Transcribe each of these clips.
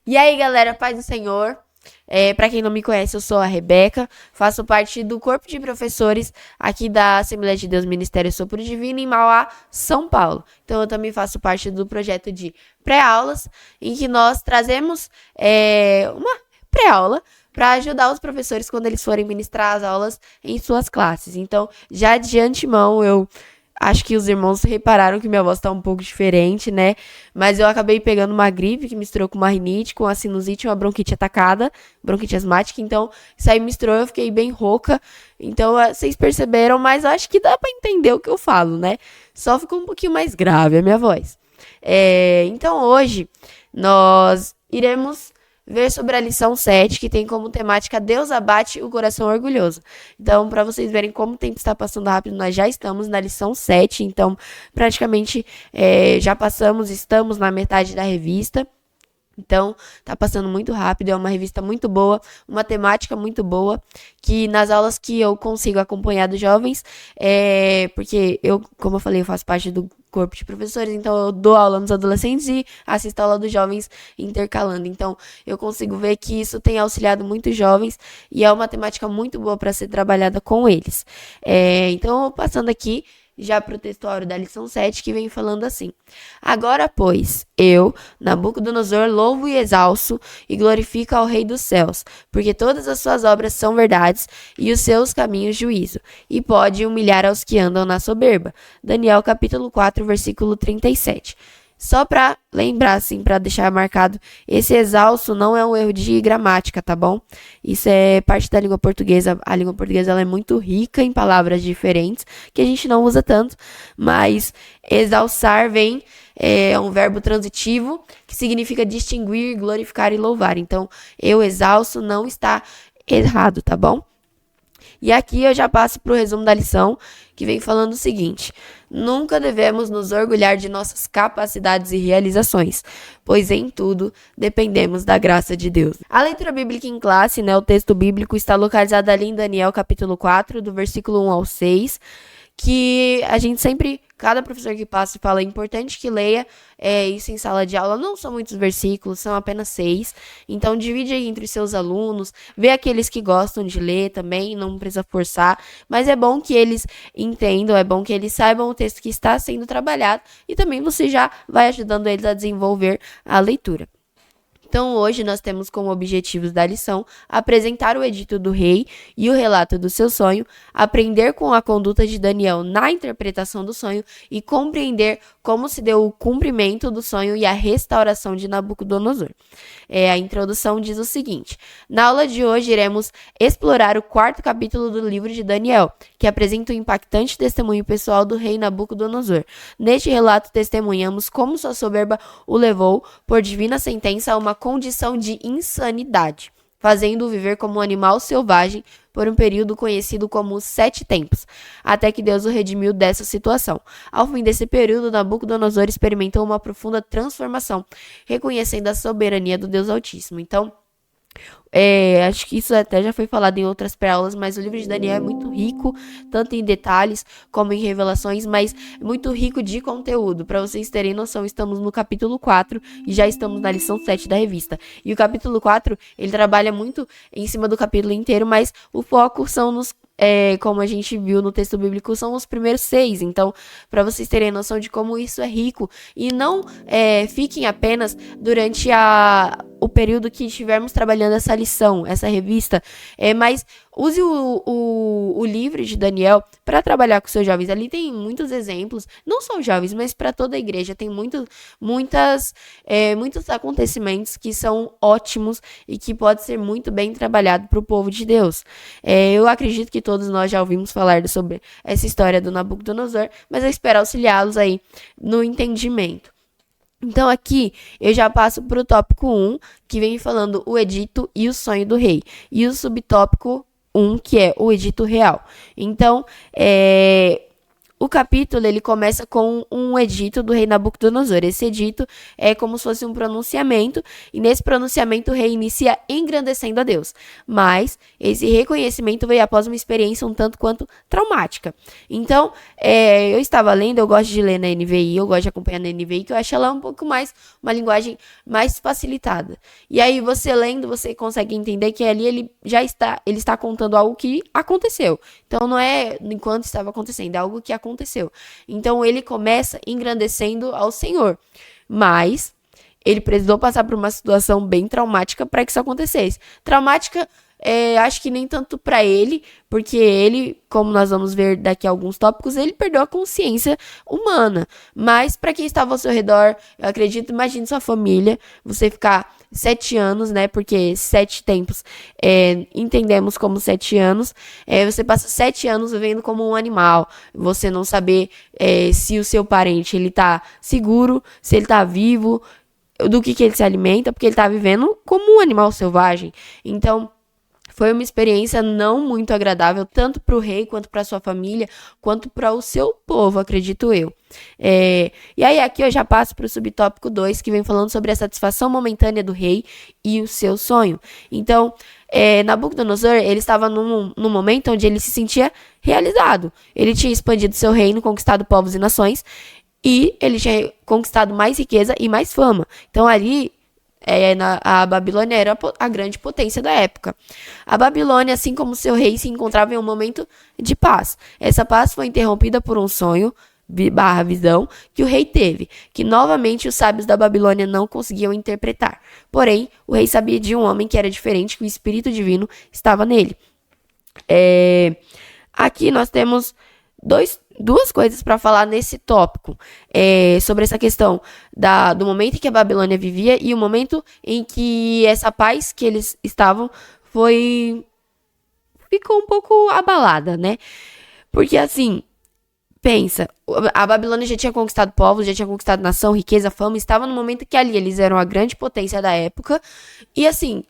E aí, galera, paz do Senhor. Para quem não me conhece, eu sou a Rebeca, faço parte do corpo de professores aqui da Assembleia de Deus Ministério Sopro Divino em Mauá, São Paulo. Então, eu também faço parte do projeto de pré-aulas, em que nós trazemos uma pré-aula para ajudar os professores quando eles forem ministrar as aulas em suas classes. Então, já de antemão, eu acho que os irmãos repararam que minha voz tá um pouco diferente, né? Mas eu acabei pegando uma gripe que misturou com uma rinite, com a sinusite e uma bronquite atacada, bronquite asmática. Então, isso aí misturou, eu fiquei bem rouca. Então, vocês perceberam, mas eu acho que dá pra entender o que eu falo, né? Só ficou um pouquinho mais grave a minha voz. Então, hoje, nós iremos ver sobre a lição 7, que tem como temática Deus abate o coração orgulhoso. Então, para vocês verem como o tempo está passando rápido, nós já estamos na lição 7, então praticamente já estamos na metade da revista. Então, tá passando muito rápido, é uma revista muito boa, uma temática muito boa, que nas aulas que eu consigo acompanhar dos jovens, porque eu, como eu falei, eu faço parte do corpo de professores, então eu dou aula nos adolescentes e assisto a aula dos jovens intercalando. Então, eu consigo ver que isso tem auxiliado muitos jovens e é uma temática muito boa para ser trabalhada com eles. Então, passando aqui já para o textuário da lição 7, que vem falando assim: Agora, pois, eu, Nabucodonosor, louvo e exalço e glorifico ao Rei dos céus, porque todas as suas obras são verdades e os seus caminhos juízo, e pode humilhar aos que andam na soberba. Daniel capítulo 4, versículo 37. Só para lembrar, assim, para deixar marcado, esse exalço não é um erro de gramática, tá bom? Isso é parte da língua portuguesa. A língua portuguesa ela é muito rica em palavras diferentes, que a gente não usa tanto, mas exalçar é um verbo transitivo, que significa distinguir, glorificar e louvar. Então, eu exalço não está errado, tá bom? E aqui eu já passo para o resumo da lição, que vem falando o seguinte: nunca devemos nos orgulhar de nossas capacidades e realizações, pois em tudo dependemos da graça de Deus. A leitura bíblica em classe, né, o texto bíblico está localizado ali em Daniel capítulo 4, do versículo 1 ao 6, que a gente sempre, cada professor que passa fala, é importante que leia isso em sala de aula. Não são muitos versículos, são apenas 6. Então, divide aí entre seus alunos, vê aqueles que gostam de ler também, não precisa forçar. Mas é bom que eles entendam, é bom que eles saibam o texto que está sendo trabalhado e também você já vai ajudando eles a desenvolver a leitura. Então, hoje nós temos como objetivos da lição apresentar o edito do rei e o relato do seu sonho, aprender com a conduta de Daniel na interpretação do sonho e compreender como se deu o cumprimento do sonho e a restauração de Nabucodonosor. A introdução diz o seguinte: na aula de hoje iremos explorar o 4º capítulo do livro de Daniel, que apresenta o impactante testemunho pessoal do rei Nabucodonosor. Neste relato testemunhamos como sua soberba o levou, por divina sentença, a uma condição de insanidade, fazendo-o viver como um animal selvagem por um período conhecido como os 7 tempos, até que Deus o redimiu dessa situação. Ao fim desse período, Nabucodonosor experimentou uma profunda transformação, reconhecendo a soberania do Deus Altíssimo. Então, acho que isso até já foi falado em outras pré-aulas, mas o livro de Daniel é muito rico, tanto em detalhes como em revelações, mas muito rico de conteúdo. Para vocês terem noção, estamos no capítulo 4 e já estamos na lição 7 da revista. E o capítulo 4, ele trabalha muito em cima do capítulo inteiro, mas o foco são nos como a gente viu no texto bíblico, são os primeiros 6. Então, para vocês terem noção de como isso é rico, e não fiquem apenas durante o período que estivermos trabalhando essa lição, essa revista, mas use o livro de Daniel para trabalhar com seus jovens. Ali tem muitos exemplos, não só jovens, mas para toda a igreja. Tem muitos acontecimentos que são ótimos e que pode ser muito bem trabalhado para o povo de Deus. Eu acredito que todos nós já ouvimos falar sobre essa história do Nabucodonosor, mas eu espero auxiliá-los aí no entendimento. Então, aqui eu já passo para o tópico 1, que vem falando o edito e o sonho do rei, e o subtópico 1, que é o edito real. Então, o capítulo ele começa com um edito do rei Nabucodonosor. Esse edito é como se fosse um pronunciamento, e nesse pronunciamento o rei inicia engrandecendo a Deus. Mas esse reconhecimento veio após uma experiência um tanto quanto traumática. Então, eu estava lendo, eu gosto de ler na NVI, eu gosto de acompanhar na NVI, que eu acho ela um pouco mais, uma linguagem mais facilitada. E aí, você lendo, você consegue entender que ali ele está contando algo que aconteceu. Então, não é enquanto estava acontecendo, é algo que aconteceu. Então, ele começa engrandecendo ao Senhor. Mas ele precisou passar por uma situação bem traumática para que isso acontecesse. Traumática, acho que nem tanto para ele, porque ele, como nós vamos ver daqui a alguns tópicos, ele perdeu a consciência humana. Mas para quem estava ao seu redor, eu acredito, imagine sua família, você ficar 7 anos, né? Porque 7 tempos entendemos como 7 anos. Você passa 7 anos vivendo como um animal. Você não saber se o seu parente ele tá seguro, se ele tá vivo, do que ele se alimenta, porque ele tá vivendo como um animal selvagem. Então, foi uma experiência não muito agradável, tanto para o rei, quanto para sua família, quanto para o seu povo, acredito eu. E aí aqui eu já passo para o subtópico 2, que vem falando sobre a satisfação momentânea do rei e o seu sonho. Então, Nabucodonosor, ele estava num momento onde ele se sentia realizado. Ele tinha expandido seu reino, conquistado povos e nações, e ele tinha conquistado mais riqueza e mais fama. Então ali a Babilônia era a grande potência da época. A Babilônia, assim como seu rei, se encontrava em um momento de paz. Essa paz foi interrompida por um sonho / visão que o rei teve, que novamente os sábios da Babilônia não conseguiam interpretar. Porém, o rei sabia de um homem que era diferente, que o Espírito Divino estava nele. Aqui nós temos duas coisas para falar nesse tópico, sobre essa questão do momento em que a Babilônia vivia e o momento em que essa paz que eles estavam ficou um pouco abalada, né? Porque assim, pensa, a Babilônia já tinha conquistado povos, já tinha conquistado nação, riqueza, fama, estava no momento que ali eles eram a grande potência da época, e assim,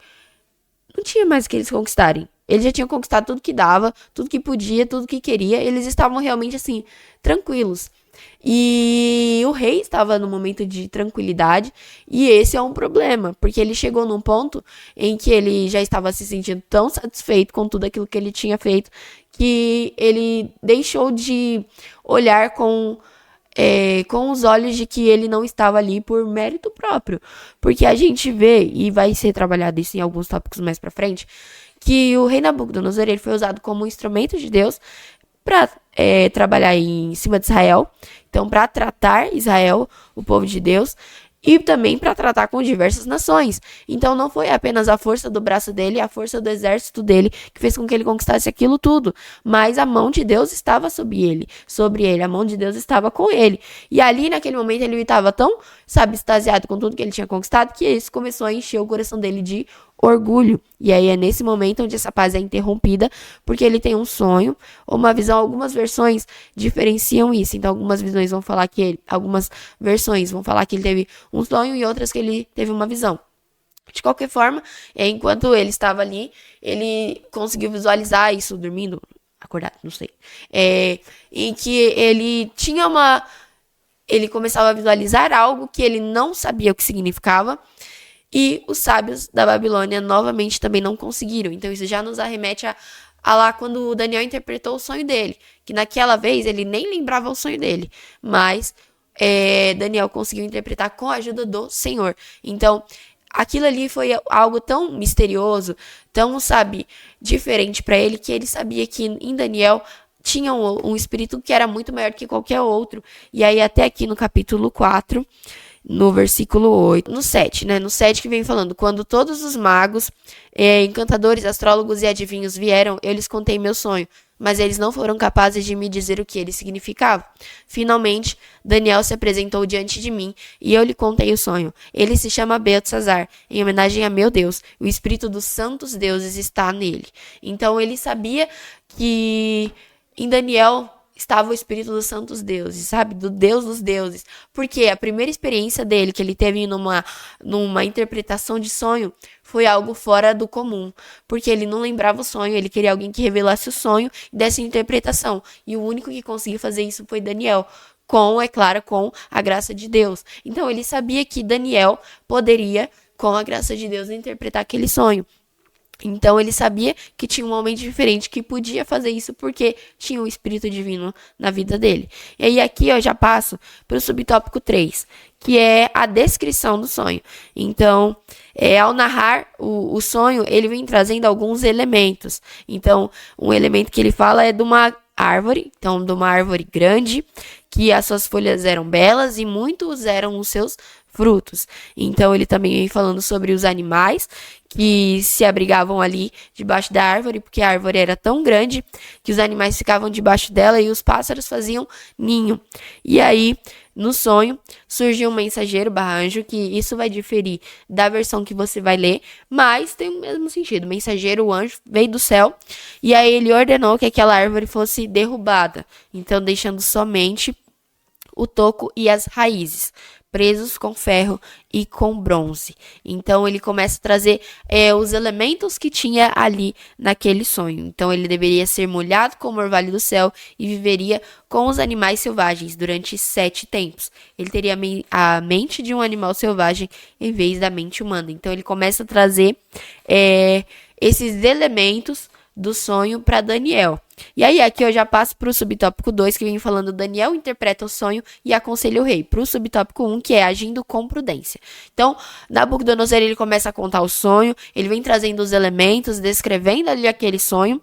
não tinha mais o que eles conquistarem. Eles já tinham conquistado tudo que dava, tudo que podia, tudo que queria. Eles estavam realmente, assim, tranquilos. E o rei estava num momento de tranquilidade. E esse é um problema, porque ele chegou num ponto em que ele já estava se sentindo tão satisfeito com tudo aquilo que ele tinha feito, que ele deixou de olhar com os olhos de que ele não estava ali por mérito próprio. Porque a gente vê, e vai ser trabalhado isso em alguns tópicos mais pra frente, que o rei Nabucodonosor ele foi usado como um instrumento de Deus para trabalhar em cima de Israel, então para tratar Israel, o povo de Deus, e também para tratar com diversas nações. Então não foi apenas a força do braço dele, a força do exército dele que fez com que ele conquistasse aquilo tudo, mas a mão de Deus estava sobre ele, a mão de Deus estava com ele. E ali naquele momento ele estava tão, extasiado com tudo que ele tinha conquistado, que isso começou a encher o coração dele de orgulho. E aí é nesse momento onde essa paz é interrompida, porque ele tem um sonho ou uma visão. Algumas versões diferenciam isso. Então algumas versões vão falar que ele teve um sonho e outras que ele teve uma visão. De qualquer forma, enquanto ele estava ali, ele conseguiu visualizar isso dormindo, acordado, não sei. Em que ele tinha ele começava a visualizar algo que ele não sabia o que significava. E os sábios da Babilônia novamente também não conseguiram. Então isso já nos arremete a lá quando o Daniel interpretou o sonho dele. Que naquela vez ele nem lembrava o sonho dele. Mas Daniel conseguiu interpretar com a ajuda do Senhor. Então aquilo ali foi algo tão misterioso, tão, diferente para ele, que ele sabia que em Daniel tinha um espírito que era muito maior que qualquer outro. E aí até aqui no capítulo 4... no versículo 8, no 7, né? No 7 que vem falando: quando todos os magos, encantadores, astrólogos e adivinhos vieram, eu lhes contei meu sonho, mas eles não foram capazes de me dizer o que ele significava. Finalmente, Daniel se apresentou diante de mim e eu lhe contei o sonho. Ele se chama Beltesazar, em homenagem a meu Deus. O espírito dos santos deuses está nele. Então ele sabia que em Daniel estava o Espírito dos Santos Deuses, sabe? Do Deus dos deuses. Porque a primeira experiência dele, que ele teve numa interpretação de sonho, foi algo fora do comum. Porque ele não lembrava o sonho, ele queria alguém que revelasse o sonho e desse interpretação. E o único que conseguiu fazer isso foi Daniel. É claro, com a graça de Deus. Então ele sabia que Daniel poderia, com a graça de Deus, interpretar aquele sonho. Então ele sabia que tinha um homem diferente que podia fazer isso porque tinha o Espírito Divino na vida dele. E aí aqui eu já passo para o subtópico 3, que é a descrição do sonho. Então, ao narrar o sonho, ele vem trazendo alguns elementos. Então, um elemento que ele fala é de uma árvore, então de uma árvore grande, que as suas folhas eram belas e muitos eram os seus frutos. Então ele também vem falando sobre os animais que se abrigavam ali debaixo da árvore, porque a árvore era tão grande que os animais ficavam debaixo dela e os pássaros faziam ninho. E aí, no sonho, surgiu um mensageiro /anjo, que isso vai diferir da versão que você vai ler, mas tem o mesmo sentido. O mensageiro, o anjo, veio do céu e aí ele ordenou que aquela árvore fosse derrubada, então deixando somente o toco e as raízes, presos com ferro e com bronze. Então ele começa a trazer os elementos que tinha ali naquele sonho. Então ele deveria ser molhado como o orvalho do céu e viveria com os animais selvagens durante 7 tempos. Ele teria a mente de um animal selvagem em vez da mente humana. Então ele começa a trazer esses elementos do sonho para Daniel. E aí aqui eu já passo para o subtópico 2, que vem falando: Daniel interpreta o sonho e aconselha o rei. Para o subtópico 1, que é agindo com prudência. Então, Nabucodonosor, ele começa a contar o sonho, ele vem trazendo os elementos, descrevendo ali aquele sonho.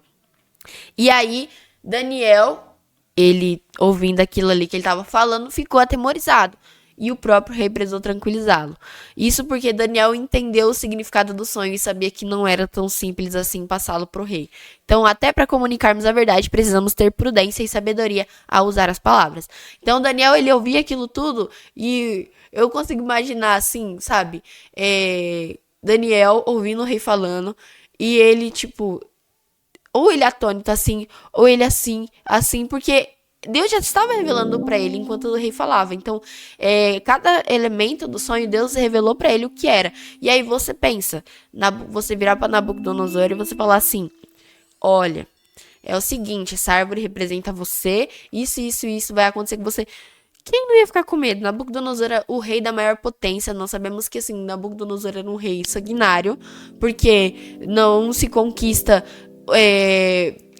E aí, Daniel, ele ouvindo aquilo ali que ele estava falando, ficou atemorizado. E o próprio rei precisou tranquilizá-lo. Isso porque Daniel entendeu o significado do sonho e sabia que não era tão simples assim passá-lo para o rei. Então, até para comunicarmos a verdade, precisamos ter prudência e sabedoria ao usar as palavras. Então, Daniel, ele ouvia aquilo tudo e eu consigo imaginar assim, sabe? Daniel ouvindo o rei falando e ele, tipo, ou ele atônito assim, ou ele assim, porque Deus já estava revelando para ele enquanto o rei falava. Então, cada elemento do sonho, Deus revelou para ele o que era. E aí você pensa, você virar para Nabucodonosor e você falar assim: olha, é o seguinte, essa árvore representa você, isso vai acontecer com você. Quem não ia ficar com medo? Nabucodonosor era o rei da maior potência. Nós sabemos que, assim, Nabucodonosor era um rei sanguinário, porque não se conquista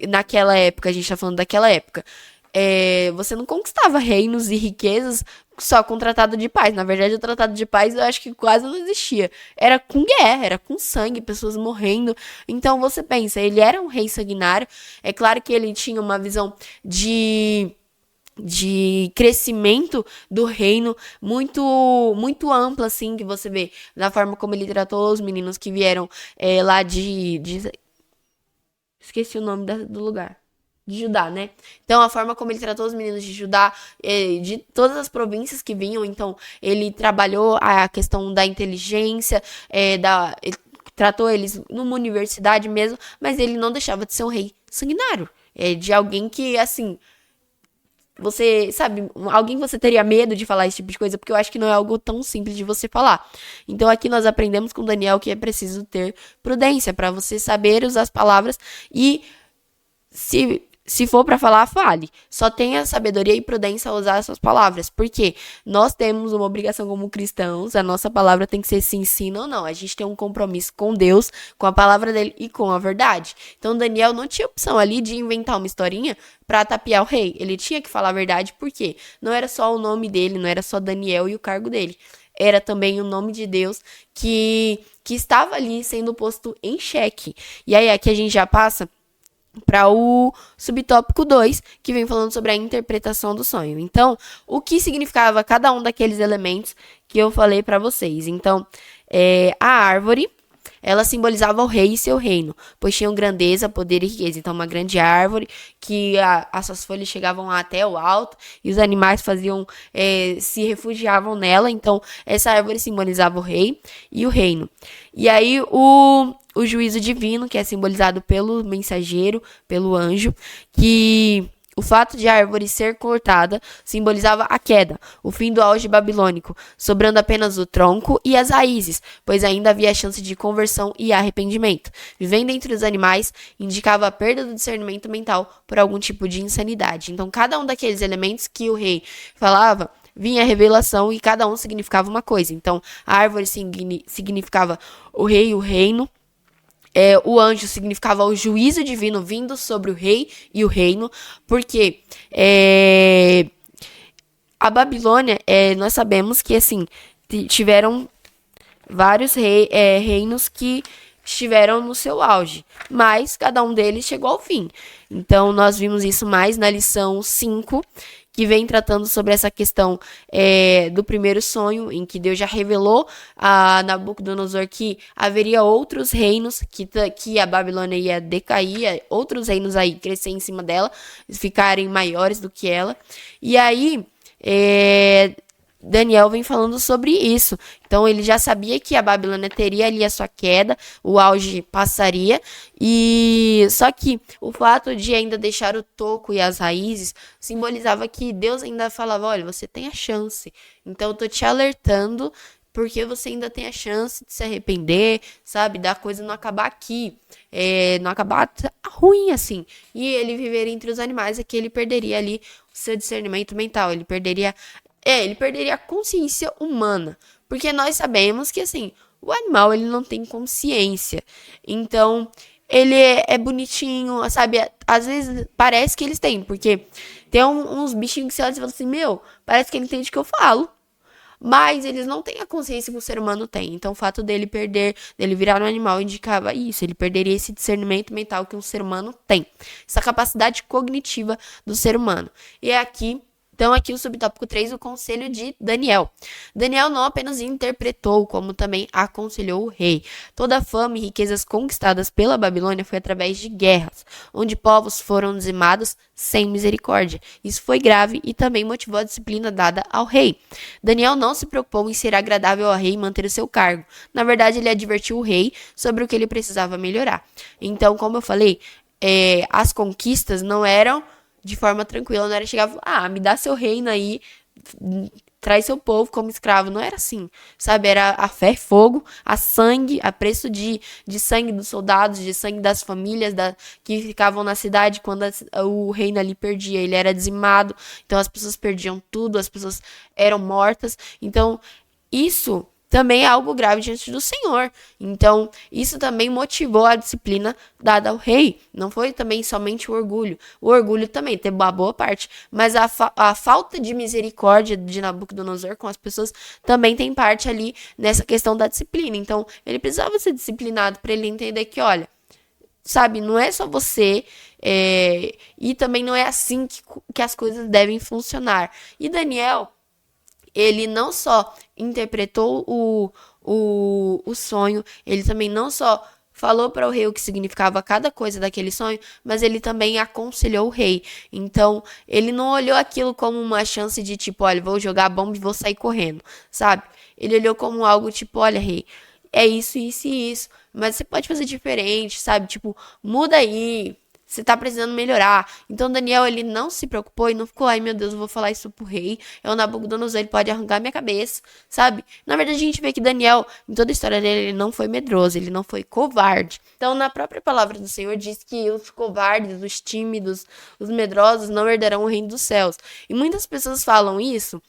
naquela época, a gente tá falando daquela época. Você não conquistava reinos e riquezas só com o Tratado de Paz. Na verdade, o Tratado de Paz eu acho que quase não existia. Era com guerra, era com sangue, pessoas morrendo. Então você pensa, ele era um rei sanguinário. É claro que ele tinha uma visão de crescimento do reino muito muito ampla, assim, que você vê na forma como ele tratou os meninos que vieram lá esqueci o nome do lugar. De Judá, né? Então, a forma como ele tratou os meninos de Judá, de todas as províncias que vinham, então, ele trabalhou a questão da inteligência, ele tratou eles numa universidade mesmo, mas ele não deixava de ser um rei sanguinário, de alguém que, assim, você, sabe, alguém que você teria medo de falar esse tipo de coisa, porque eu acho que não é algo tão simples de você falar. Então, aqui nós aprendemos com Daniel que é preciso ter prudência para você saber usar as palavras e se for para falar, fale. Só tenha sabedoria e prudência ao usar as suas palavras. Porque nós temos uma obrigação como cristãos. A nossa palavra tem que ser sim ou não. A gente tem um compromisso com Deus, com a palavra dele e com a verdade. Então, Daniel não tinha opção ali de inventar uma historinha para tapear o rei. Ele tinha que falar a verdade, porque não era só o nome dele, não era só Daniel e o cargo dele. Era também o nome de Deus que estava ali sendo posto em xeque. E aí, aqui a gente já passa para o subtópico 2, que vem falando sobre a interpretação do sonho. Então, o que significava cada um daqueles elementos que eu falei para vocês. Então, a árvore, ela simbolizava o rei e seu reino, pois tinham grandeza, poder e riqueza. Então, uma grande árvore que as suas folhas chegavam até o alto e os animais se refugiavam nela. Então, essa árvore simbolizava o rei e o reino. E aí, o juízo divino, que é simbolizado pelo mensageiro, pelo anjo, que O fato de a árvore ser cortada simbolizava a queda, o fim do auge babilônico, sobrando apenas o tronco e as raízes, pois ainda havia chance de conversão e arrependimento. Vivendo entre os animais indicava a perda do discernimento mental por algum tipo de insanidade. Então, cada um daqueles elementos que o rei falava vinha a revelação e cada um significava uma coisa. Então, a árvore significava o rei e o reino. O anjo significava o juízo divino vindo sobre o rei e o reino, porque a Babilônia, nós sabemos que assim tiveram vários reinos que estiveram no seu auge, mas cada um deles chegou ao fim. Então, nós vimos isso mais na lição 5, que vem tratando sobre essa questão do primeiro sonho, em que Deus já revelou a Nabucodonosor que haveria outros reinos, que a Babilônia ia decair, outros reinos aí crescer em cima dela, ficarem maiores do que ela. E aí, Daniel vem falando sobre isso. Então ele já sabia que a Babilônia teria ali a sua queda, o auge passaria, e só que o fato de ainda deixar o toco e as raízes simbolizava que Deus ainda falava, olha, você tem a chance. Então eu tô te alertando porque você ainda tem a chance de se arrepender, sabe, da coisa não acabar aqui, não acabar ruim assim. E ele viver entre os animais é que ele perderia ali o seu discernimento mental, ele perderia a consciência humana. Porque nós sabemos que, assim, o animal, ele não tem consciência. Então, ele é bonitinho, sabe? Às vezes, parece que eles têm. Porque tem uns bichinhos que você olha e fala assim, parece que ele entende o que eu falo. Mas eles não têm a consciência que o ser humano tem. Então, o fato dele virar um animal, indicava isso. Ele perderia esse discernimento mental que um ser humano tem. Essa capacidade cognitiva do ser humano. E é aqui... Então, aqui o subtópico 3, o conselho de Daniel. Daniel não apenas interpretou, como também aconselhou o rei. Toda a fama e riquezas conquistadas pela Babilônia foi através de guerras, onde povos foram dizimados sem misericórdia. Isso foi grave e também motivou a disciplina dada ao rei. Daniel não se preocupou em ser agradável ao rei e manter o seu cargo. Na verdade, ele advertiu o rei sobre o que ele precisava melhorar. Então, como eu falei, as conquistas não eram de forma tranquila, não era chegar e falar, me dá seu reino aí, traz seu povo como escravo. Não era assim, sabe? Era a fé, fogo, a sangue, a preço de sangue dos soldados, de sangue das famílias que ficavam na cidade quando o reino ali perdia. Ele era dizimado, então as pessoas perdiam tudo, as pessoas eram mortas. Então, isso também é algo grave diante do Senhor. Então, isso também motivou a disciplina dada ao rei. Não foi também somente o orgulho. O orgulho também teve uma boa parte. Mas a falta de misericórdia de Nabucodonosor com as pessoas também tem parte ali nessa questão da disciplina. Então, ele precisava ser disciplinado para ele entender que, olha, sabe, não é só você, e também não é assim que as coisas devem funcionar. E Daniel, ele não só interpretou o sonho, ele também não só falou para o rei o que significava cada coisa daquele sonho, mas ele também aconselhou o rei. Então, ele não olhou aquilo como uma chance de tipo, olha, vou jogar a bomba e vou sair correndo, sabe? Ele olhou como algo tipo, olha, rei, é isso, isso e isso, mas você pode fazer diferente, sabe? Tipo, muda aí. Você tá precisando melhorar. Então, Daniel, ele não se preocupou e não ficou, ai meu Deus, eu vou falar isso pro rei. É o Nabucodonosor, ele pode arrancar minha cabeça, sabe? Na verdade, a gente vê que Daniel, em toda a história dele, ele não foi medroso, ele não foi covarde. Então, na própria palavra do Senhor, diz que os covardes, os tímidos, os medrosos não herdarão o reino dos céus. E muitas pessoas falam isso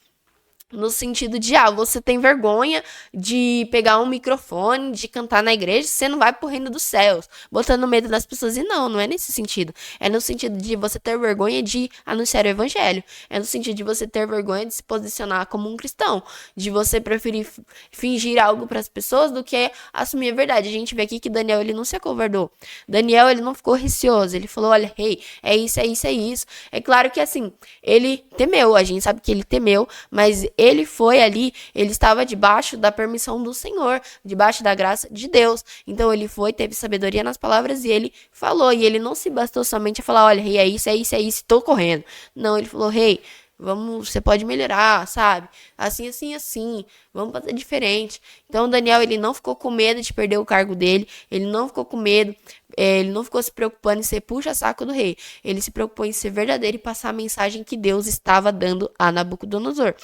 no sentido de, você tem vergonha de pegar um microfone, de cantar na igreja, você não vai pro reino dos céus, botando medo das pessoas. E não é nesse sentido. É no sentido de você ter vergonha de anunciar o evangelho. É no sentido de você ter vergonha de se posicionar como um cristão. De você preferir fingir algo para as pessoas do que assumir a verdade. A gente vê aqui que Daniel, ele não se acovardou. Daniel, ele não ficou receoso. Ele falou, olha, rei, é isso, é isso, é isso. É claro que assim, ele temeu. A gente sabe que ele temeu, mas ele foi ali, ele estava debaixo da permissão do Senhor, debaixo da graça de Deus. Então ele foi, teve sabedoria nas palavras e ele falou. E ele não se bastou somente a falar, olha, rei, é isso, tô correndo. Não, ele falou, rei, você pode melhorar, sabe? Assim, assim, assim, vamos fazer diferente. Então, Daniel, ele não ficou com medo de perder o cargo dele, ele não ficou com medo, ele não ficou se preocupando em ser puxa-saco do rei. Ele se preocupou em ser verdadeiro e passar a mensagem que Deus estava dando a Nabucodonosor.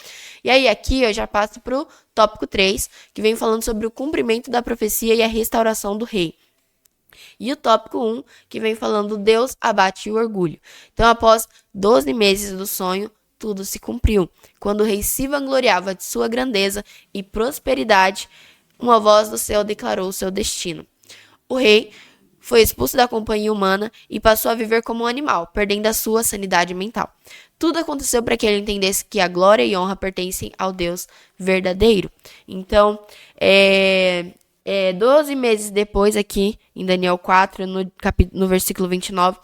E aí, aqui eu já passo pro tópico 3, que vem falando sobre o cumprimento da profecia e a restauração do rei. E o tópico 1, que vem falando Deus abate o orgulho. Então, após 12 meses do sonho, tudo se cumpriu. Quando o rei se vangloriava de sua grandeza e prosperidade, uma voz do céu declarou o seu destino. O rei foi expulso da companhia humana e passou a viver como um animal, perdendo a sua sanidade mental. Tudo aconteceu para que ele entendesse que a glória e honra pertencem ao Deus verdadeiro. Então, 12 meses depois, aqui em Daniel 4, no versículo 29,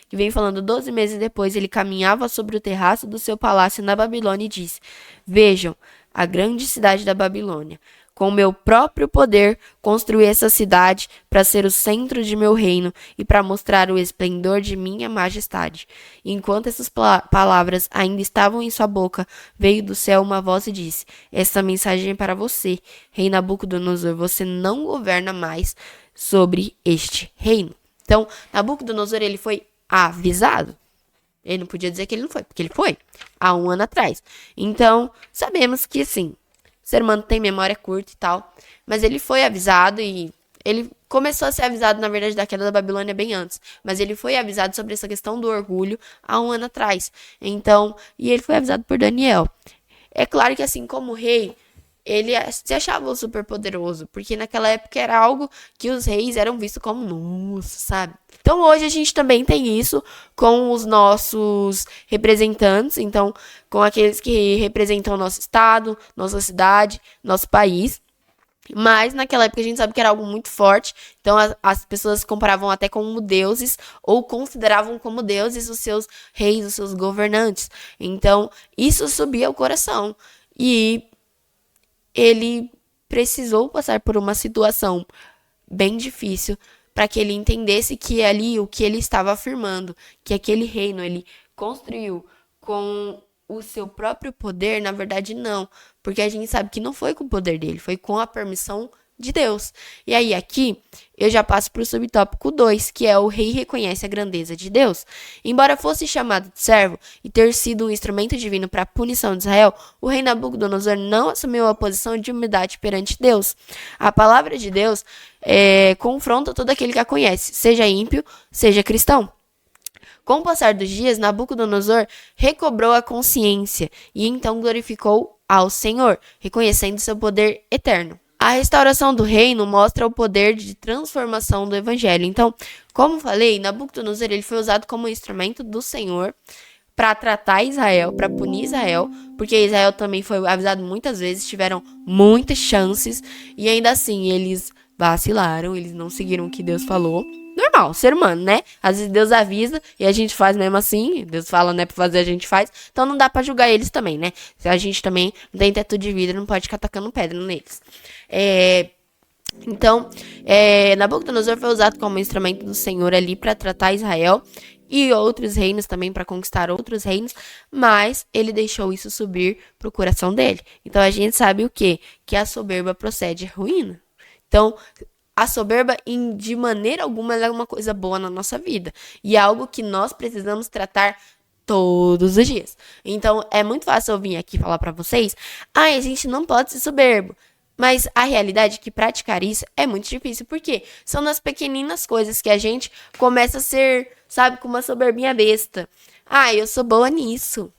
que vem falando, 12 meses depois, ele caminhava sobre o terraço do seu palácio na Babilônia e disse: Vejam, a grande cidade da Babilônia. Com meu próprio poder, construí essa cidade para ser o centro de meu reino e para mostrar o esplendor de minha majestade. E enquanto essas palavras ainda estavam em sua boca, veio do céu uma voz e disse: Esta mensagem é para você, rei Nabucodonosor. Você não governa mais sobre este reino. Então, Nabucodonosor, ele foi avisado. Ele não podia dizer que ele não foi, porque ele foi há um ano atrás. Então, sabemos que, assim, o ser humano tem memória curta e tal, mas ele foi avisado e ele começou a ser avisado, na verdade, da queda da Babilônia bem antes, mas ele foi avisado sobre essa questão do orgulho há um ano atrás. Então, e ele foi avisado por Daniel. É claro que, assim, como rei, ele se achava super poderoso, porque naquela época era algo que os reis eram vistos como nossa, sabe? Então hoje a gente também tem isso com os nossos representantes, então com aqueles que representam nosso estado, nossa cidade, nosso país. Mas naquela época a gente sabe que era algo muito forte, então as pessoas comparavam até como deuses ou consideravam como deuses os seus reis, os seus governantes. Então isso subia o coração. E ele precisou passar por uma situação bem difícil para que ele entendesse que ali o que ele estava afirmando, que aquele reino ele construiu com o seu próprio poder, na verdade não, porque a gente sabe que não foi com o poder dele, foi com a permissão de Deus. E aí aqui eu já passo para o subtópico 2, que é o rei reconhece a grandeza de Deus. Embora fosse chamado de servo e ter sido um instrumento divino para a punição de Israel, o rei Nabucodonosor não assumiu a posição de humildade perante Deus. A palavra de Deus confronta todo aquele que a conhece, seja ímpio, seja cristão. Com o passar dos dias, Nabucodonosor recobrou a consciência e então glorificou ao Senhor, reconhecendo seu poder eterno. A restauração do reino mostra o poder de transformação do evangelho. Então, como falei, Nabucodonosor ele foi usado como instrumento do Senhor para tratar Israel, para punir Israel, porque Israel também foi avisado muitas vezes, tiveram muitas chances e ainda assim eles vacilaram, eles não seguiram o que Deus falou. Normal, ser humano, né? Às vezes Deus avisa e a gente faz mesmo assim. Deus fala, né, pra fazer, a gente faz. Então não dá pra julgar eles também, né? Se a gente também não tem teto de vidro, não pode ficar tacando pedra neles. Então, Nabucodonosor foi usado como instrumento do Senhor ali para tratar Israel e outros reinos também, para conquistar outros reinos, mas ele deixou isso subir pro coração dele. Então a gente sabe o quê? Que a soberba procede ruína. Então, a soberba, de maneira alguma, ela é uma coisa boa na nossa vida. E é algo que nós precisamos tratar todos os dias. Então, é muito fácil eu vir aqui falar pra vocês, a gente não pode ser soberbo. Mas a realidade é que praticar isso é muito difícil. Porque são nas pequeninas coisas que a gente começa a ser, sabe, com uma soberbinha besta. Eu sou boa nisso.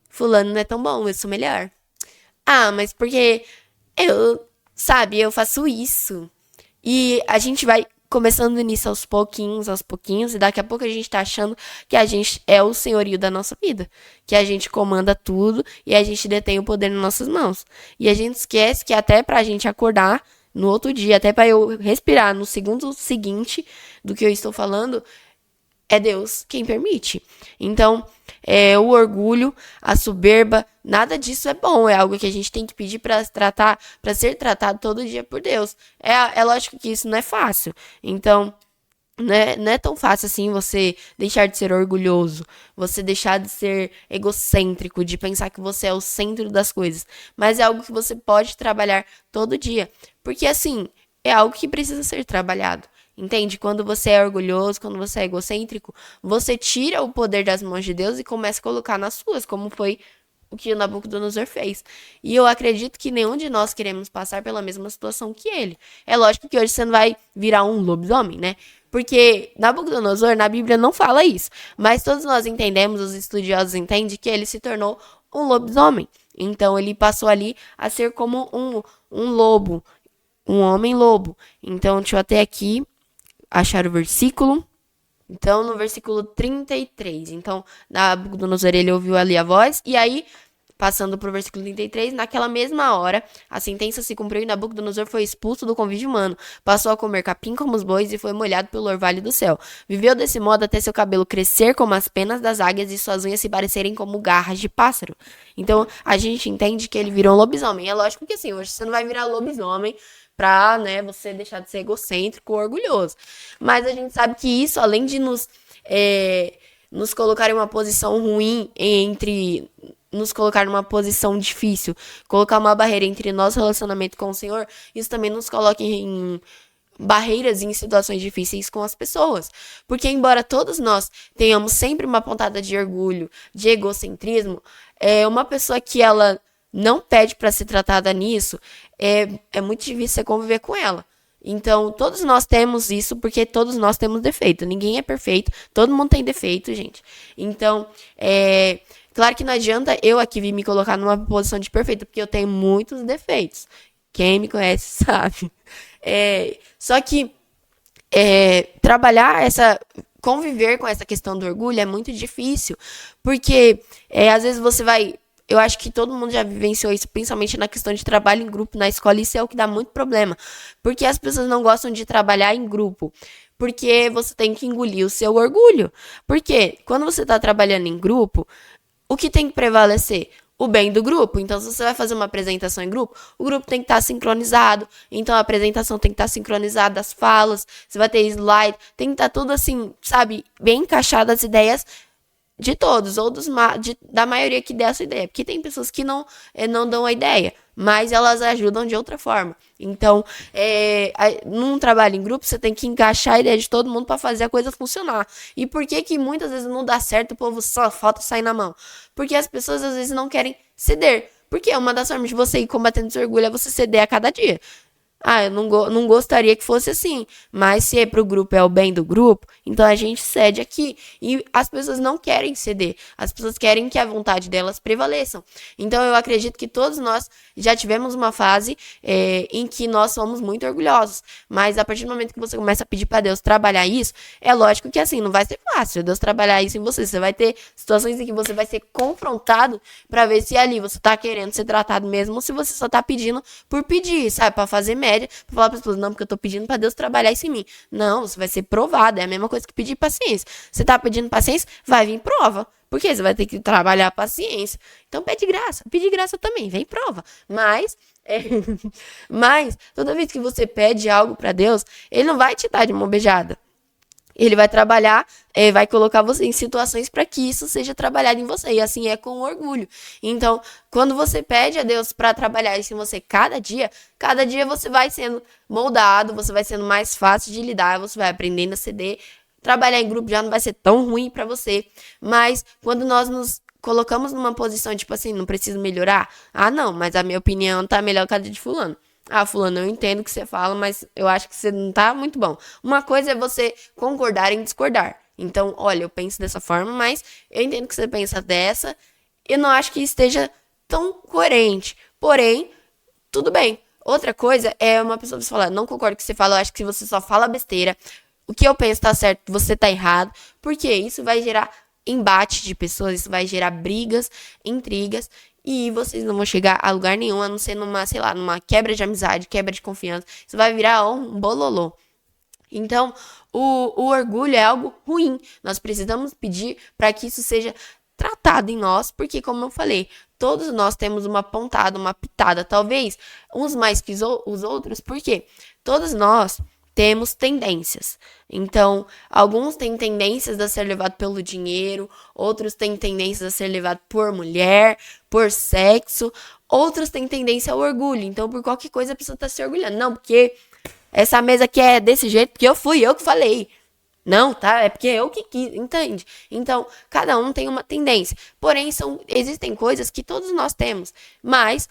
Fulano não é tão bom, eu sou melhor. Mas porque eu faço isso. E a gente vai começando nisso aos pouquinhos, e daqui a pouco a gente tá achando que a gente é o senhorio da nossa vida, que a gente comanda tudo e a gente detém o poder nas nossas mãos. E a gente esquece que até pra gente acordar no outro dia, até pra eu respirar no segundo seguinte do que eu estou falando, é Deus quem permite. Então, o orgulho, a soberba, nada disso é bom. É algo que a gente tem que pedir para ser tratado todo dia por Deus. É lógico que isso não é fácil. Então, Não é tão fácil assim você deixar de ser orgulhoso, você deixar de ser egocêntrico, de pensar que você é o centro das coisas. Mas é algo que você pode trabalhar todo dia. Porque assim, é algo que precisa ser trabalhado. Entende? Quando você é orgulhoso, quando você é egocêntrico, você tira o poder das mãos de Deus e começa a colocar nas suas, como foi o que o Nabucodonosor fez. E eu acredito que nenhum de nós queremos passar pela mesma situação que ele. É lógico que hoje você não vai virar um lobisomem, né? Porque Nabucodonosor, na Bíblia, não fala isso. Mas todos nós entendemos, os estudiosos entendem, que ele se tornou um lobisomem. Então ele passou ali a ser como um lobo, um homem lobo. Então, deixa eu até aqui achar o versículo. Então, no versículo 33. Então, Nabucodonosor, ele ouviu ali a voz. E aí, passando para o versículo 33, naquela mesma hora, a sentença se cumpriu e Nabucodonosor foi expulso do convívio humano. Passou a comer capim como os bois e foi molhado pelo orvalho do céu. Viveu desse modo até seu cabelo crescer como as penas das águias e suas unhas se parecerem como garras de pássaro. Então, a gente entende que ele virou um lobisomem. É lógico que assim, hoje você não vai virar lobisomem pra, né, você deixar de ser egocêntrico ou orgulhoso. Mas a gente sabe que isso, além de nos colocar em uma posição ruim nos colocar numa posição difícil, colocar uma barreira entre nosso relacionamento com o Senhor, isso também nos coloca em barreiras em situações difíceis com as pessoas. Porque embora todos nós tenhamos sempre uma pontada de orgulho, de egocentrismo, uma pessoa que ela não pede para ser tratada nisso, é muito difícil você conviver com ela. Então, todos nós temos isso porque todos nós temos defeito. Ninguém é perfeito, todo mundo tem defeito, gente. Então, claro que não adianta eu aqui vir me colocar numa posição de perfeito, porque eu tenho muitos defeitos. Quem me conhece sabe. Só que trabalhar conviver com essa questão do orgulho é muito difícil, porque às vezes você vai. Eu acho que todo mundo já vivenciou isso, principalmente na questão de trabalho em grupo na escola, isso é o que dá muito problema, porque as pessoas não gostam de trabalhar em grupo, porque você tem que engolir o seu orgulho, porque quando você está trabalhando em grupo, o que tem que prevalecer? O bem do grupo. Então, se você vai fazer uma apresentação em grupo, o grupo tem que estar sincronizado. Então, a apresentação tem que estar sincronizada, as falas, você vai ter slide, tem que estar tudo assim, sabe, bem encaixado as ideias de todos, ou da maioria que dê essa ideia. Porque tem pessoas que não dão a ideia, mas elas ajudam de outra forma. Então, num trabalho em grupo, você tem que encaixar a ideia de todo mundo para fazer a coisa funcionar. E por que que muitas vezes não dá certo, o povo só falta sair na mão? Porque as pessoas às vezes não querem ceder. Porque uma das formas de você ir combatendo seu orgulho é você ceder a cada dia. Eu não gostaria que fosse assim. Mas se é pro grupo, é o bem do grupo, então a gente cede aqui. E as pessoas não querem ceder. As pessoas querem que a vontade delas prevaleçam. Então eu acredito que todos nós já tivemos uma fase em que nós somos muito orgulhosos. Mas a partir do momento que você começa a pedir para Deus trabalhar isso, é lógico que assim, não vai ser fácil Deus trabalhar isso em você. Você vai ter situações em que você vai ser confrontado para ver se ali você tá querendo ser tratado mesmo ou se você só tá pedindo por pedir, sabe? Para fazer média, pra falar para as pessoas, não, porque eu tô pedindo para Deus trabalhar isso em mim. Não, você vai ser provado, é a mesma coisa que pedir paciência. Você tá pedindo paciência, vai vir prova. Porque você vai ter que trabalhar a paciência. Então pede graça também, vem prova. Mas toda vez que você pede algo para Deus, ele não vai te dar de mão beijada. Ele vai trabalhar, vai colocar você em situações para que isso seja trabalhado em você. E assim é com orgulho. Então, quando você pede a Deus para trabalhar isso em você cada dia você vai sendo moldado, você vai sendo mais fácil de lidar, você vai aprendendo a ceder. Trabalhar em grupo já não vai ser tão ruim para você. Mas quando nós nos colocamos numa posição, tipo assim, não preciso melhorar. Não, mas a minha opinião tá melhor que a de fulano. Fulano, eu entendo o que você fala, mas eu acho que você não tá muito bom. Uma coisa é você concordar em discordar. Então, olha, eu penso dessa forma, mas eu entendo que você pensa dessa. Eu não acho que esteja tão coerente. Porém, tudo bem. Outra coisa é uma pessoa que fala, não concordo com o que você fala, eu acho que você só fala besteira. O que eu penso tá certo, você tá errado. Porque isso vai gerar embate de pessoas, isso vai gerar brigas, intrigas. E vocês não vão chegar a lugar nenhum, a não ser numa, sei lá, numa quebra de amizade, quebra de confiança. Isso vai virar um bololô. Então, o orgulho é algo ruim. Nós precisamos pedir para que isso seja tratado em nós, porque, como eu falei, todos nós temos uma pontada, uma pitada. Talvez uns mais que os outros, porque todos nós temos tendências. Então, alguns têm tendências a ser levado pelo dinheiro, outros têm tendências a ser levado por mulher, por sexo, outros têm tendência ao orgulho. Então, por qualquer coisa a pessoa está se orgulhando. Não, porque essa mesa aqui é desse jeito, porque fui eu que falei. Não, tá? É porque eu que quis, entende? Então, cada um tem uma tendência. Porém, existem coisas que todos nós temos. Mas,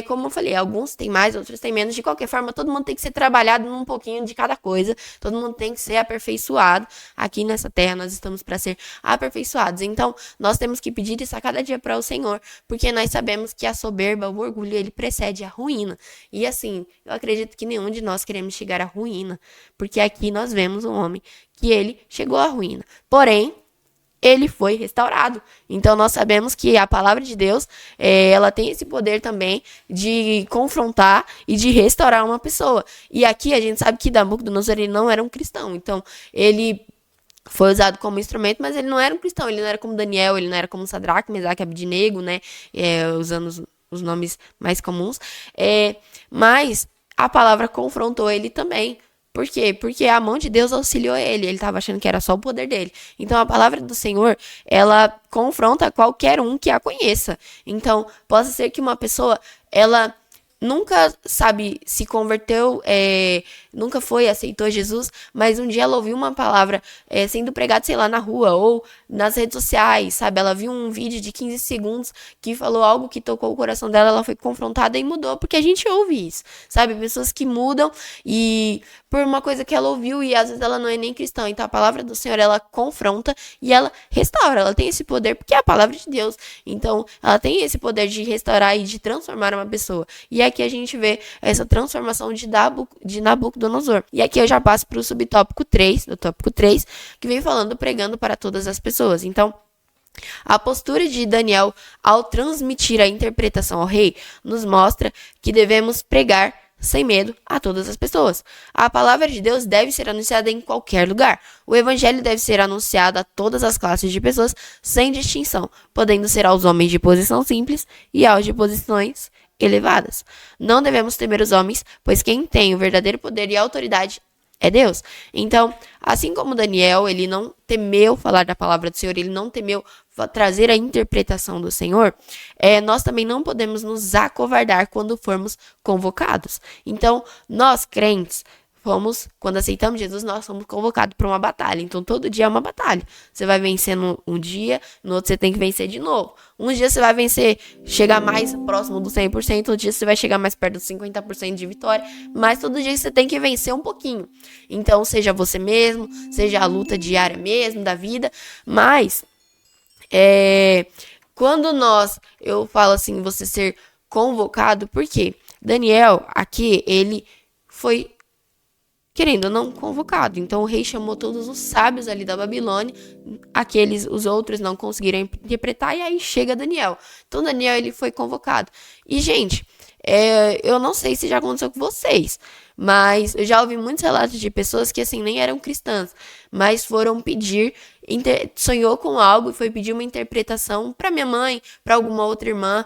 como eu falei, alguns têm mais, outros têm menos. De qualquer forma, todo mundo tem que ser trabalhado num pouquinho de cada coisa. Todo mundo tem que ser aperfeiçoado. Aqui nessa terra, nós estamos para ser aperfeiçoados. Então, nós temos que pedir isso a cada dia para o Senhor. Porque nós sabemos que a soberba, o orgulho, ele precede a ruína. E assim, eu acredito que nenhum de nós queremos chegar à ruína. Porque aqui nós vemos um homem que ele chegou à ruína. Porém, ele foi restaurado. Então, nós sabemos que a palavra de Deus, ela tem esse poder também de confrontar e de restaurar uma pessoa. E aqui a gente sabe que Nabucodonosor, ele não era um cristão. Então, ele foi usado como instrumento, mas ele não era um cristão. Ele não era como Daniel, ele não era como Sadraque, Mesaque e Abednego, né? Usando os nomes mais comuns. Mas a palavra confrontou ele também. Por quê? Porque a mão de Deus auxiliou ele. Ele estava achando que era só o poder dele. Então, a palavra do Senhor, ela confronta qualquer um que a conheça. Então, possa ser que uma pessoa, ela nunca, sabe, se converteu, nunca aceitou Jesus, mas um dia ela ouviu uma palavra sendo pregada, sei lá, na rua ou nas redes sociais, sabe? Ela viu um vídeo de 15 segundos que falou algo que tocou o coração dela, ela foi confrontada e mudou, porque a gente ouve isso, sabe? Pessoas que mudam e por uma coisa que ela ouviu e às vezes ela não é nem cristã. Então a palavra do Senhor, ela confronta e ela restaura, ela tem esse poder porque é a palavra de Deus. Então ela tem esse poder de restaurar e de transformar uma pessoa. E aqui a gente vê essa transformação de Nabucodonosor. E aqui eu já passo para o subtópico 3, do tópico 3, que vem falando, pregando para todas as pessoas. Então, a postura de Daniel ao transmitir a interpretação ao rei nos mostra que devemos pregar sem medo a todas as pessoas. A palavra de Deus deve ser anunciada em qualquer lugar. O evangelho deve ser anunciado a todas as classes de pessoas, sem distinção, podendo ser aos homens de posição simples e aos de posições elevadas. Não devemos temer os homens, pois quem tem o verdadeiro poder e autoridade é Deus. Então, assim como Daniel, ele não temeu falar da palavra do Senhor, ele não temeu trazer a interpretação do Senhor, nós também não podemos nos acovardar quando formos convocados. Então, nós crentes, quando aceitamos Jesus, nós somos convocados para uma batalha. Então, todo dia é uma batalha. Você vai vencendo um dia, no outro você tem que vencer de novo. Um dia você vai vencer, chegar mais próximo do 100%, outro dia você vai chegar mais perto dos 50% de vitória, mas todo dia você tem que vencer um pouquinho. Então, seja você mesmo, seja a luta diária mesmo da vida, mas quando eu falo assim, você ser convocado, por quê? Daniel, aqui, ele foi, querendo ou não, convocado. Então o rei chamou todos os sábios ali da Babilônia, os outros não conseguiram interpretar, e aí chega Daniel. Então Daniel, ele foi convocado. E, gente, eu não sei se já aconteceu com vocês, mas eu já ouvi muitos relatos de pessoas que, assim, nem eram cristãs, mas foram pedir, sonhou com algo e foi pedir uma interpretação para minha mãe, para alguma outra irmã,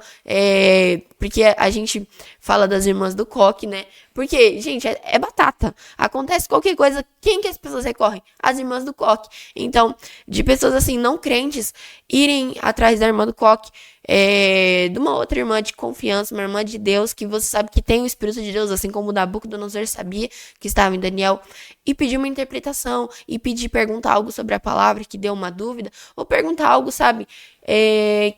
porque a gente fala das irmãs do coque, né? Porque, gente, é batata. Acontece qualquer coisa, quem que as pessoas recorrem? As irmãs do coque. Então, de pessoas, assim, não crentes, irem atrás da irmã do coque, de uma outra irmã de confiança, uma irmã de Deus, que você sabe que tem o Espírito de Deus, assim como Nabucodonosor sabia que estava em Daniel, e pedir uma interpretação, e perguntar algo sobre a palavra, que deu uma dúvida, ou perguntar algo, sabe,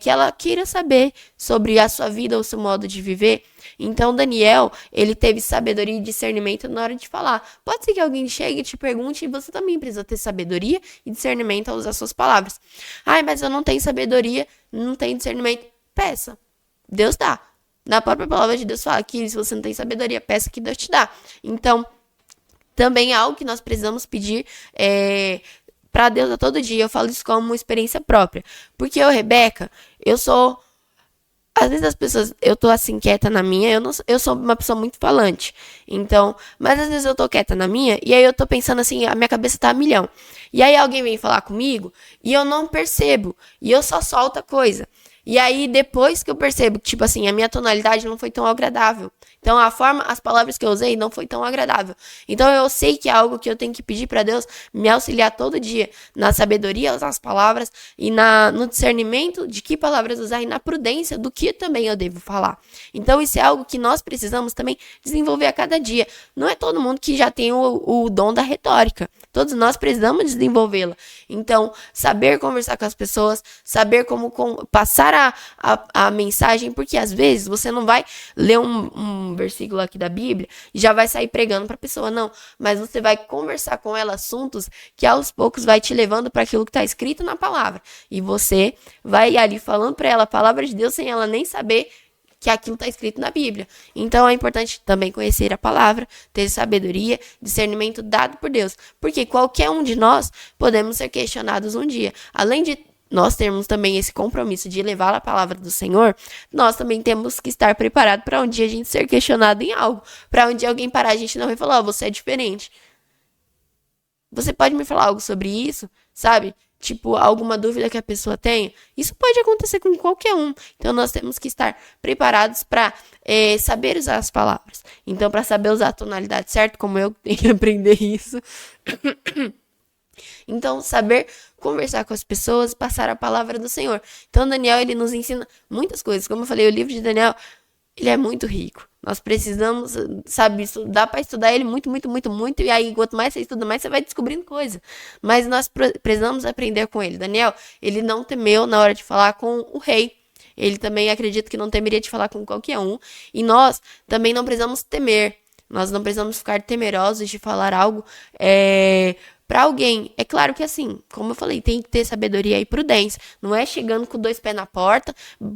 que ela queira saber sobre a sua vida ou seu modo de viver. Então, Daniel, ele teve sabedoria e discernimento na hora de falar. Pode ser que alguém chegue e te pergunte, e você também precisa ter sabedoria e discernimento ao usar suas palavras. Ai, mas eu não tenho sabedoria, não tenho discernimento. Peça. Deus dá. Na própria palavra de Deus fala que se você não tem sabedoria, peça que Deus te dá. Então, também é algo que nós precisamos pedir para Deus a todo dia. Eu falo isso como uma experiência própria. Porque eu, Rebeca, às vezes as pessoas, eu tô assim, quieta na minha, eu sou uma pessoa muito falante. Então, mas às vezes eu tô quieta na minha, e aí eu tô pensando assim, a minha cabeça tá a milhão. E aí alguém vem falar comigo, e eu não percebo, e eu só solto a coisa. E aí, depois que eu percebo que, tipo assim, a minha tonalidade não foi tão agradável. Então, as palavras que eu usei não foi tão agradável. Então, eu sei que é algo que eu tenho que pedir para Deus me auxiliar todo dia na sabedoria, usar as palavras e no discernimento de que palavras usar e na prudência do que também eu devo falar. Então, isso é algo que nós precisamos também desenvolver a cada dia. Não é todo mundo que já tem o dom da retórica. Todos nós precisamos desenvolvê-la. Então, saber conversar com as pessoas, saber como passar a mensagem, porque às vezes você não vai ler um versículo aqui da Bíblia e já vai sair pregando para a pessoa, não. Mas você vai conversar com ela assuntos que aos poucos vai te levando para aquilo que está escrito na palavra. E você vai ali falando para ela a palavra de Deus sem ela nem saber que aquilo está escrito na Bíblia. Então é importante também conhecer a palavra, ter sabedoria, discernimento dado por Deus. Porque qualquer um de nós podemos ser questionados um dia. Além de nós termos também esse compromisso de levar a palavra do Senhor, nós também temos que estar preparados para um dia a gente ser questionado em algo. Para um dia alguém parar a gente não vai falar, você é diferente. Você pode me falar algo sobre isso, sabe? Tipo, alguma dúvida que a pessoa tenha. Isso pode acontecer com qualquer um. Então, nós temos que estar preparados para saber usar as palavras. Então, para saber usar a tonalidade certa, como eu tenho que aprender isso. Então, saber conversar com as pessoas, passar a palavra do Senhor. Então, Daniel, ele nos ensina muitas coisas. Como eu falei, o livro de Daniel, ele é muito rico. Nós precisamos, sabe, dá para estudar ele muito, muito, muito, muito. E aí, quanto mais você estuda, mais você vai descobrindo coisa. Mas nós precisamos aprender com ele. Daniel, ele não temeu na hora de falar com o rei. Ele também acredita que não temeria de falar com qualquer um. E nós também não precisamos temer. Nós não precisamos ficar temerosos de falar algo para alguém. É claro que assim, como eu falei, tem que ter sabedoria e prudência. Não é chegando com 2 pés na porta,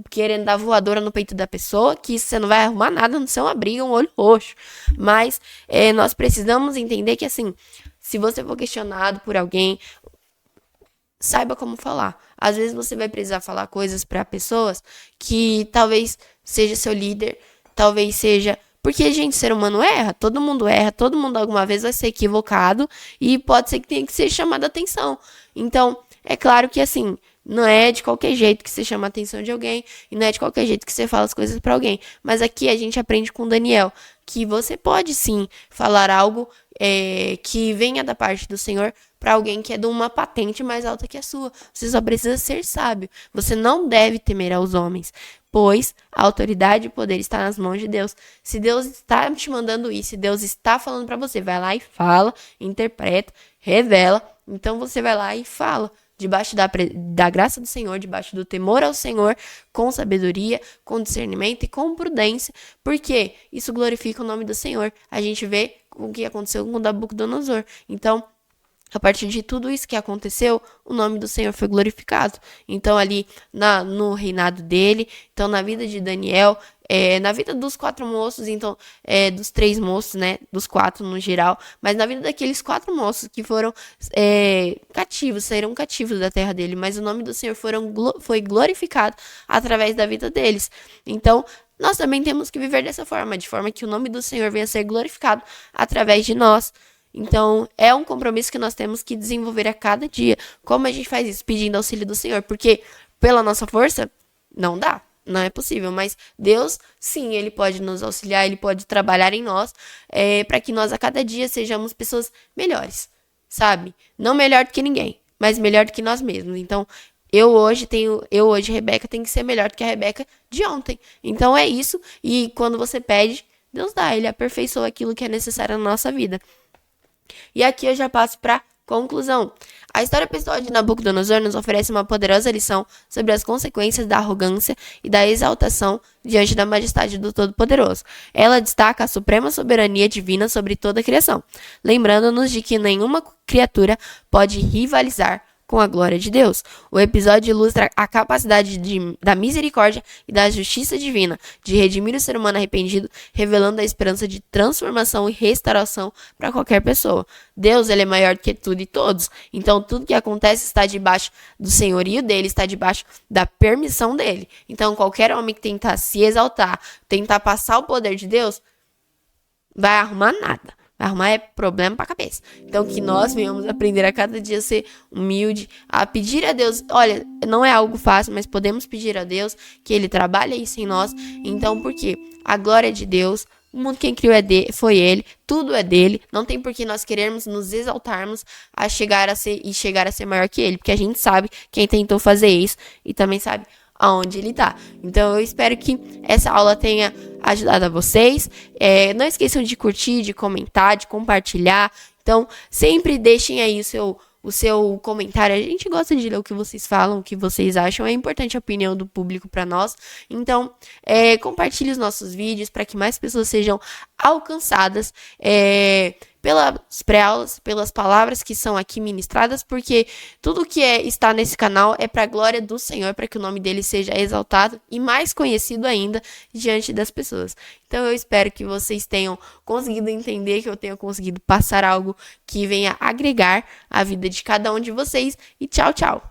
querendo dar voadora no peito da pessoa, que isso você não vai arrumar nada, não ser uma briga, um olho roxo. Mas nós precisamos entender que assim, se você for questionado por alguém, saiba como falar. Às vezes você vai precisar falar coisas para pessoas que talvez seja seu líder, talvez seja... Porque, gente, ser humano erra, todo mundo alguma vez vai ser equivocado e pode ser que tenha que ser chamado a atenção. Então, é claro que assim, não é de qualquer jeito que você chama a atenção de alguém e não é de qualquer jeito que você fala as coisas para alguém. Mas aqui a gente aprende com o Daniel que você pode sim falar algo que venha da parte do Senhor para alguém que é de uma patente mais alta que a sua. Você só precisa ser sábio. Você não deve temer aos homens, pois a autoridade e o poder está nas mãos de Deus. Se Deus está te mandando isso, se Deus está falando para você, vai lá e fala, interpreta, revela. Então você vai lá e fala, debaixo da graça do Senhor, debaixo do temor ao Senhor, com sabedoria, com discernimento e com prudência, porque isso glorifica o nome do Senhor. A gente vê o que aconteceu com o Nabucodonosor. Então, a partir de tudo isso que aconteceu, o nome do Senhor foi glorificado. Então, ali no reinado dele, então na vida de Daniel, na vida dos 4 moços, então, dos 3 moços, né, dos 4 no geral, mas na vida daqueles 4 moços que foram cativos, saíram cativos da terra dele, mas o nome do Senhor foi glorificado através da vida deles. Então, nós também temos que viver dessa forma, de forma que o nome do Senhor venha a ser glorificado através de nós. Então, é um compromisso que nós temos que desenvolver a cada dia. Como a gente faz isso? Pedindo auxílio do Senhor. Porque pela nossa força, não dá. Não é possível. Mas Deus, sim, Ele pode nos auxiliar. Ele pode trabalhar em nós para que nós a cada dia sejamos pessoas melhores. Sabe? Não melhor do que ninguém, mas melhor do que nós mesmos. Então, eu hoje, Rebeca, tenho que ser melhor do que a Rebeca de ontem. Então, é isso. E quando você pede, Deus dá. Ele aperfeiçoa aquilo que é necessário na nossa vida. E aqui eu já passo para conclusão. A história pessoal de Nabucodonosor nos oferece uma poderosa lição sobre as consequências da arrogância e da exaltação diante da majestade do Todo-Poderoso. Ela destaca a suprema soberania divina sobre toda a criação, lembrando-nos de que nenhuma criatura pode rivalizar com a glória de Deus. O episódio ilustra a capacidade da misericórdia e da justiça divina de redimir o ser humano arrependido, revelando a esperança de transformação e restauração para qualquer pessoa. Deus, ele é maior do que tudo e todos. Então, tudo que acontece está debaixo do senhorio dele, está debaixo da permissão dele. Então, qualquer homem que tentar se exaltar, tentar passar o poder de Deus, vai arrumar nada. arrumar é problema pra cabeça. Então, que nós venhamos aprender a cada dia a ser humilde, a pedir a Deus. Olha, não é algo fácil, mas podemos pedir a Deus que Ele trabalhe isso em nós. Então, por quê? A glória é de Deus. O mundo quem criou foi Ele, tudo é dele. Não tem por que nós querermos nos exaltarmos a chegar a ser maior que Ele, porque a gente sabe quem tentou fazer isso e também sabe aonde Ele tá. Então eu espero que essa aula tenha ajudado a vocês. Não esqueçam de curtir, de comentar, de compartilhar. Então sempre deixem aí o seu comentário. A gente gosta de ler o que vocês falam, o que vocês acham. É importante a opinião do público para nós. Então, compartilhe os nossos vídeos para que mais pessoas sejam alcançadas pelas pré-aulas, pelas palavras que são aqui ministradas, porque tudo que está nesse canal é para a glória do Senhor, para que o nome dele seja exaltado e mais conhecido ainda diante das pessoas. Então eu espero que vocês tenham conseguido entender, que eu tenha conseguido passar algo que venha agregar a vida de cada um de vocês. E tchau, tchau!